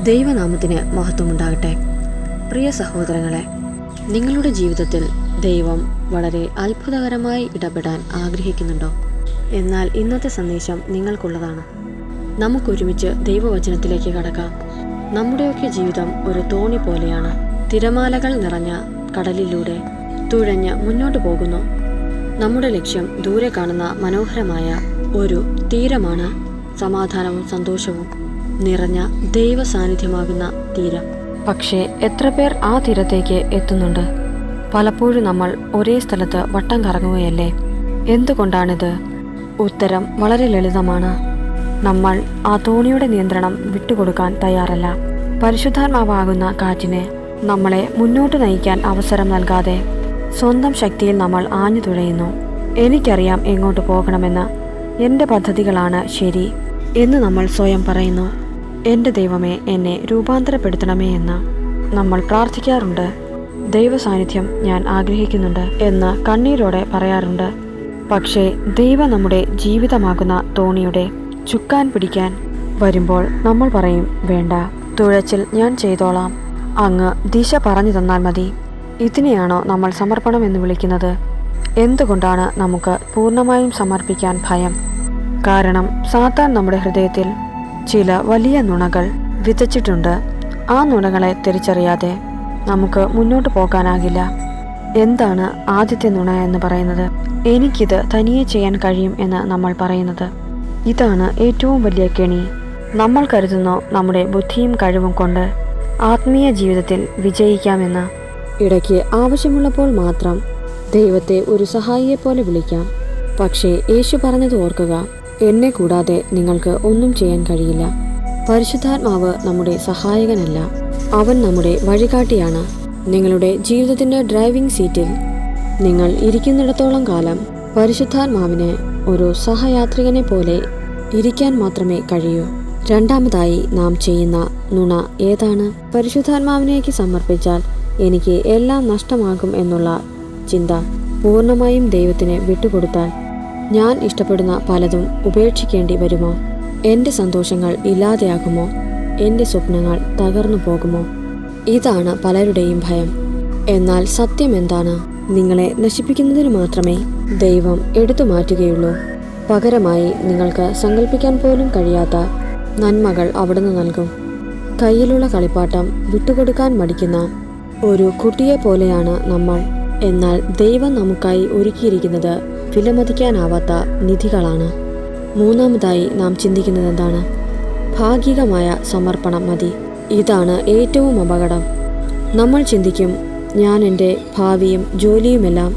ദൈവനാമത്തിന് മഹത്വമുണ്ടാകട്ടെ. പ്രിയ സഹോദരങ്ങളെ, നിങ്ങളുടെ ജീവിതത്തിൽ ദൈവം വളരെ അത്ഭുതകരമായി ഇടപെടാൻ ആഗ്രഹിക്കുന്നുണ്ടോ? എന്നാൽ ഇന്നത്തെ സന്ദേശം നിങ്ങൾക്കുള്ളതാണ്. നമുക്കൊരുമിച്ച് ദൈവവചനത്തിലേക്ക് കടക്കാം. നമ്മുടെയൊക്കെ ജീവിതം ഒരു തോണി പോലെയാണ്. തിരമാലകൾ നിറഞ്ഞ കടലിലൂടെ തുഴഞ്ഞ് മുന്നോട്ട് പോകുന്നു. നമ്മുടെ ലക്ഷ്യം ദൂരെ കാണുന്ന മനോഹരമായ ഒരു തീരമാണ്. സമാധാനവും സന്തോഷവും നിറഞ്ഞ ദൈവ സാന്നിധ്യമാകുന്ന തീരം. പക്ഷേ എത്ര പേർ ആ തീരത്തേക്ക് എത്തുന്നുണ്ട്? പലപ്പോഴും നമ്മൾ ഒരേ സ്ഥലത്ത് വട്ടം കറങ്ങുകയല്ലേ? എന്തുകൊണ്ടാണിത്? ഉത്തരം വളരെ ലളിതമാണ്. നമ്മൾ ആ തോണിയുടെ നിയന്ത്രണം വിട്ടുകൊടുക്കാൻ തയ്യാറല്ല. പരിശുദ്ധാത്മാവാകുന്ന കാറ്റിനെ നമ്മളെ മുന്നോട്ട് നയിക്കാൻ അവസരം നൽകാതെ സ്വന്തം ശക്തിയിൽ നമ്മൾ ആഞ്ഞു തുഴയുന്നു. എനിക്കറിയാം എങ്ങോട്ട് പോകണമെന്ന്, എൻ്റെ പദ്ധതികളാണ് ശരി എന്ന് നമ്മൾ സ്വയം പറയുന്നു. എൻ്റെ ദൈവമേ, എന്നെ രൂപാന്തരപ്പെടുത്തണമേ എന്ന് നമ്മൾ പ്രാർത്ഥിക്കാറുണ്ട്. ദൈവ സാന്നിധ്യം ഞാൻ ആഗ്രഹിക്കുന്നുണ്ട് എന്ന് കണ്ണീരോടെ പറയാറുണ്ട്. പക്ഷേ ദൈവം നമ്മുടെ ജീവിതമാകുന്ന തോണിയുടെ ചുക്കാൻ പിടിക്കാൻ വരുമ്പോൾ നമ്മൾ പറയും, വേണ്ട, തുഴച്ചിൽ ഞാൻ ചെയ്തോളാം, അങ്ങ് ദിശ പറഞ്ഞു തന്നാൽ മതി. ഇതിനെയാണോ നമ്മൾ സമർപ്പണം എന്ന് വിളിക്കുന്നത്? എന്തുകൊണ്ടാണ് നമുക്ക് പൂർണ്ണമായും സമർപ്പിക്കാൻ ഭയം? കാരണം സാത്താൻ നമ്മുടെ ഹൃദയത്തിൽ ചില വലിയ നുണകൾ വിതച്ചിട്ടുണ്ട്. ആ നുണകളെ തിരിച്ചറിയാതെ നമുക്ക് മുന്നോട്ട് പോകാനാകില്ല. എന്താണ് ആദ്യത്തെ നുണ എന്ന് പറയുന്നത്? എനിക്കിത് തനിയെ ചെയ്യാൻ കഴിയും എന്ന് നമ്മൾ പറയുന്നത്. ഇതാണ് ഏറ്റവും വലിയ കെണി. നമ്മൾ കരുതുന്നു നമ്മുടെ ബുദ്ധിയും കഴിവും കൊണ്ട് ആത്മീയ ജീവിതത്തിൽ വിജയിക്കാമെന്ന്. ഇടയ്ക്ക് ആവശ്യമുള്ളപ്പോൾ മാത്രം ദൈവത്തെ ഒരു സഹായിയെപ്പോലെ വിളിക്കാം. പക്ഷേ യേശു പറഞ്ഞത് ഓർക്കുക, എന്നെ കൂടാതെ നിങ്ങൾക്ക് ഒന്നും ചെയ്യാൻ കഴിയില്ല. പരിശുദ്ധാത്മാവ് നമ്മുടെ സഹായകനല്ല, അവൻ നമ്മുടെ വഴികാട്ടിയാണ്. നിങ്ങളുടെ ജീവിതത്തിൻ്റെ ഡ്രൈവിംഗ് സീറ്റിൽ നിങ്ങൾ ഇരിക്കുന്നിടത്തോളം കാലം പരിശുദ്ധാത്മാവിന് ഒരു സഹയാത്രികനെ പോലെ ഇരിക്കാൻ മാത്രമേ കഴിയൂ. രണ്ടാമതായി നാം ചെയ്യുന്ന നുണ ഏതാണ്? പരിശുദ്ധാത്മാവിനേക്ക് സമർപ്പിച്ചാൽ എനിക്ക് എല്ലാം നഷ്ടമാകും എന്നുള്ള ചിന്ത. പൂർണ്ണമായും ദൈവത്തിന് വിട്ടുകൊടുത്താൽ ഞാൻ ഇഷ്ടപ്പെടുന്ന പലതും ഉപേക്ഷിക്കേണ്ടി വരുമോ? എൻ്റെ സന്തോഷങ്ങൾ ഇല്ലാതെയാകുമോ? എൻ്റെ സ്വപ്നങ്ങൾ തകർന്നു പോകുമോ? ഇതാണ് പലരുടെയും ഭയം. എന്നാൽ സത്യം എന്താണ്? നിങ്ങളെ നശിപ്പിക്കുന്നതിന് മാത്രമേ ദൈവം എടുത്തു മാറ്റുകയുള്ളൂ. പകരമായി നിങ്ങൾക്ക് സങ്കല്പിക്കാൻ പോലും കഴിയാത്ത നന്മകൾ അവിടുന്ന് നൽകും. കയ്യിലുള്ള കളിപ്പാട്ടം വിട്ടുകൊടുക്കാൻ മടിക്കുന്ന ഒരു കുട്ടിയെ പോലെയാണ് നമ്മൾ. എന്നാൽ ദൈവം നമുക്കായി ഒരുക്കിയിരിക്കുന്നത് വിലമതിക്കാനാവാത്ത നിധികളാണ്. മൂന്നാമതായി നാം ചിന്തിക്കുന്നത് എന്താണ്? ഭാഗികമായ സമർപ്പണം മതി. ഇതാണ് ഏറ്റവും അപകടം. നമ്മൾ ചിന്തിക്കും, ഞാൻ എൻ്റെ ഭാവിയും ജോലിയുമെല്ലാം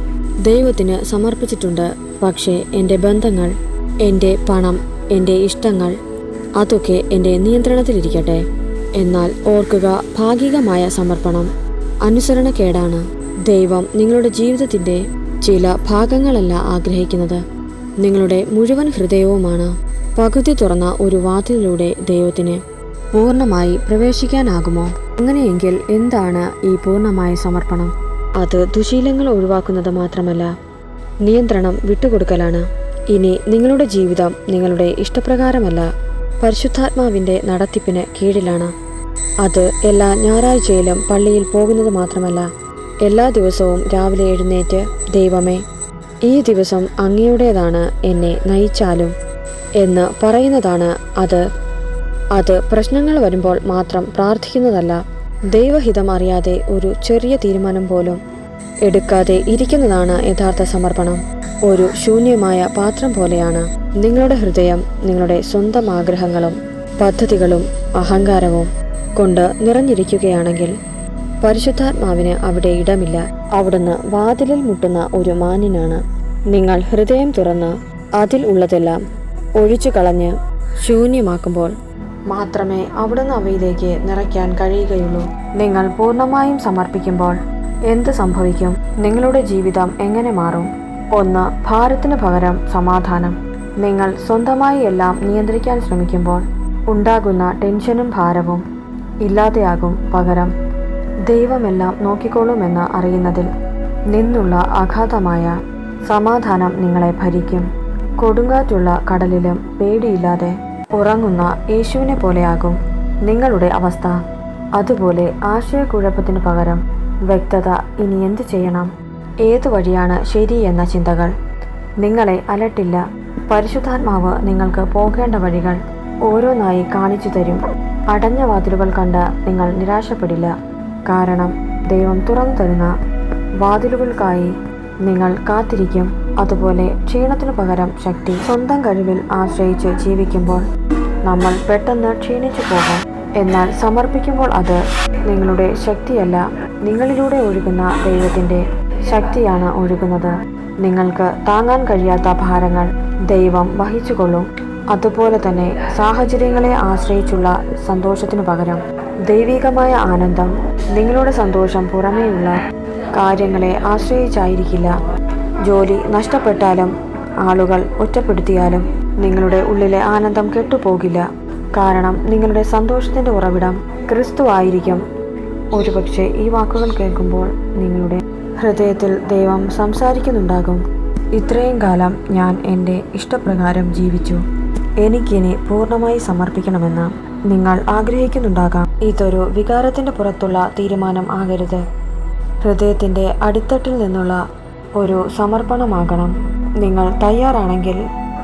ദൈവത്തിന് സമർപ്പിച്ചിട്ടുണ്ട്. പക്ഷേ എൻ്റെ ബന്ധങ്ങൾ, എൻ്റെ പണം, എൻ്റെ ഇഷ്ടങ്ങൾ അതൊക്കെ എൻ്റെ നിയന്ത്രണത്തിലിരിക്കട്ടെ. എന്നാൽ ഓർക്കുക, ഭാഗികമായ സമർപ്പണം അനുസരണക്കേടാണ്. ദൈവം നിങ്ങളുടെ ജീവിതത്തിൻ്റെ ചില ഭാഗങ്ങളല്ല ആഗ്രഹിക്കുന്നത്, നിങ്ങളുടെ മുഴുവൻ ഹൃദയവുമാണ്. പകുതി തുറന്ന ഒരു വാതിലിലൂടെ ദൈവത്തിന് പൂർണ്ണമായി പ്രവേശിക്കാനാകുമോ? അങ്ങനെയെങ്കിൽ എന്താണ് ഈ പൂർണ്ണമായ സമർപ്പണം? അത് ദുശീലങ്ങൾ ഒഴിവാക്കുന്നത് മാത്രമല്ല, നിയന്ത്രണം വിട്ടുകൊടുക്കലാണ്. ഇനി നിങ്ങളുടെ ജീവിതം നിങ്ങളുടെ ഇഷ്ടപ്രകാരമല്ല, പരിശുദ്ധാത്മാവിൻ്റെ നടത്തിപ്പിന് കീഴിലാണ്. അത് എല്ലാ ഞായറാഴ്ചയിലും പള്ളിയിൽ പോകുന്നത് മാത്രമല്ല, എല്ലാ ദിവസവും രാവിലെ എഴുന്നേറ്റ്, ദൈവമേ, ഈ ദിവസം അങ്ങയുടേതാണ്, എന്നെ നയിച്ചാലും എന്ന് പറയുന്നതാണ്. അത് പ്രശ്നങ്ങൾ വരുമ്പോൾ മാത്രം പ്രാർത്ഥിക്കുന്നതല്ല. ദൈവഹിതം അറിയാതെ ഒരു ചെറിയ തീരുമാനം പോലും എടുക്കാതെ ഇരിക്കുന്നതാണ് യഥാർത്ഥ സമർപ്പണം. ഒരു ശൂന്യമായ പാത്രം പോലെയാണ് നിങ്ങളുടെ ഹൃദയം. നിങ്ങളുടെ സ്വന്തം ആഗ്രഹങ്ങളും പദ്ധതികളും അഹങ്കാരവും കൊണ്ട് നിറഞ്ഞിരിക്കുകയാണെങ്കിൽ പരിശുദ്ധാത്മാവിന് അവിടെ ഇടമില്ല. അവിടുന്ന് വാതിലിൽ മുട്ടുന്ന ഒരു മാന്യനാണ്. നിങ്ങൾ ഹൃദയം തുറന്ന് അതിൽ ഉള്ളതെല്ലാം ഒഴിച്ചു കളഞ്ഞ് ശൂന്യമാക്കുമ്പോൾ മാത്രമേ അവിടുന്ന് അവയിലേക്ക് നിറയ്ക്കാൻ കഴിയുകയുള്ളൂ. നിങ്ങൾ പൂർണ്ണമായും സമർപ്പിക്കുമ്പോൾ എന്ത് സംഭവിക്കും? നിങ്ങളുടെ ജീവിതം എങ്ങനെ മാറും? 1. ഭാരത്തിന് പകരം സമാധാനം. നിങ്ങൾ സ്വന്തമായി എല്ലാം നിയന്ത്രിക്കാൻ ശ്രമിക്കുമ്പോൾ ഉണ്ടാകുന്ന ടെൻഷനും ഭാരവും ഇല്ലാതെയാകും. പകരം ദൈവമെല്ലാം നോക്കിക്കോളുമെന്ന് അറിയുന്നതിൽ നിന്നുള്ള അഗാധമായ സമാധാനം നിങ്ങളെ ഭരിക്കും. കൊടുങ്കാറ്റുള്ള കടലിലും പേടിയില്ലാതെ ഉറങ്ങുന്ന യേശുവിനെ പോലെയാകും നിങ്ങളുടെ അവസ്ഥ? അതുപോലെ ആശയക്കുഴപ്പത്തിനു പകരം വ്യക്തത. ഇനി എന്തു ചെയ്യണം? ഏതു വഴിയാണ് ശരി എന്ന ചിന്തകൾ നിങ്ങളെ അലട്ടില്ല. പരിശുദ്ധാത്മാവ് നിങ്ങൾക്ക് പോകേണ്ട വഴികൾ ഓരോന്നായി കാണിച്ചു തരും. അടഞ്ഞ വാതിലുകൾ കണ്ട് നിങ്ങൾ നിരാശപ്പെടില്ല. കാരണം ദൈവം തുറന്നു തരുന്ന വാതിലുകൾക്കായി നിങ്ങൾ കാത്തിരിക്കും. അതുപോലെ ക്ഷീണത്തിനു പകരം ശക്തി. സ്വന്തം കഴിവിൽ ആശ്രയിച്ച് ജീവിക്കുമ്പോൾ നമ്മൾ പെട്ടെന്ന് ക്ഷീണിച്ചു പോകും. എന്നാൽ സമർപ്പിക്കുമ്പോൾ അത് നിങ്ങളുടെ ശക്തിയല്ല, നിങ്ങളിലൂടെ ഒഴുകുന്ന ദൈവത്തിൻ്റെ ശക്തിയാണ് ഒഴുകുന്നത്. നിങ്ങൾക്ക് താങ്ങാൻ കഴിയാത്ത ഭാരങ്ങൾ ദൈവം വഹിച്ചുകൊള്ളും. അതുപോലെ തന്നെ സാഹചര്യങ്ങളെ ആശ്രയിച്ചുള്ള സന്തോഷത്തിനു പകരം ദൈവികമായ ആനന്ദം. നിങ്ങളുടെ സന്തോഷം പുറമേയുള്ള കാര്യങ്ങളെ ആശ്രയിച്ചായിരിക്കില്ല. ജോലി നഷ്ടപ്പെട്ടാലും ആളുകൾ ഒറ്റപ്പെടുത്തിയാലും നിങ്ങളുടെ ഉള്ളിലെ ആനന്ദം കെട്ടുപോകില്ല. കാരണം നിങ്ങളുടെ സന്തോഷത്തിൻ്റെ ഉറവിടം ക്രിസ്തു ആയിരിക്കും. ഒരുപക്ഷെ ഈ വാക്കുകൾ കേൾക്കുമ്പോൾ നിങ്ങളുടെ ഹൃദയത്തിൽ ദൈവം സംസാരിക്കുന്നുണ്ടാകും. ഇത്രയും കാലം ഞാൻ എൻ്റെ ഇഷ്ടപ്രകാരം ജീവിച്ചു, എനിക്കിനി പൂർണ്ണമായി സമർപ്പിക്കണമെന്ന് നിങ്ങൾ ആഗ്രഹിക്കുന്നുണ്ടാകാം. ഇതൊരു വികാരത്തിൻ്റെ പുറത്തുള്ള തീരുമാനം ആകരുത്. ഹൃദയത്തിൻ്റെ അടിത്തട്ടിൽ നിന്നുള്ള ഒരു സമർപ്പണമാകണം. നിങ്ങൾ തയ്യാറാണെങ്കിൽ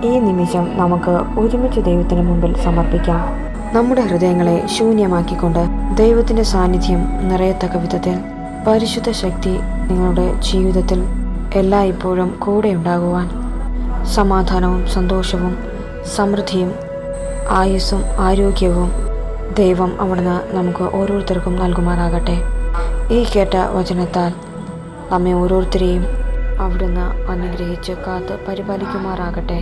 ഈ നിമിഷം നമുക്ക് ഒരുമിച്ച് ദൈവത്തിന് മുമ്പിൽ സമർപ്പിക്കാം. നമ്മുടെ ഹൃദയങ്ങളെ ശൂന്യമാക്കിക്കൊണ്ട് ദൈവത്തിൻ്റെ സാന്നിധ്യം നിറയത്തക്ക വിധത്തിൽ പരിശുദ്ധ ശക്തി നിങ്ങളുടെ ജീവിതത്തിൽ എല്ലായ്പ്പോഴും കൂടെ ഉണ്ടാകുവാൻ സമാധാനവും സന്തോഷവും സമൃദ്ധിയും ആയുസ്സും ആരോഗ്യവും ദൈവം അവിടുന്ന് നമുക്ക് ഓരോരുത്തർക്കും നൽകുമാറാകട്ടെ. ഈ കേട്ട വചനത്താൽ നമ്മെ ഓരോരുത്തരെയും അവിടുന്ന് അനുഗ്രഹിച്ച് കാത്ത് പരിപാലിക്കുമാറാകട്ടെ.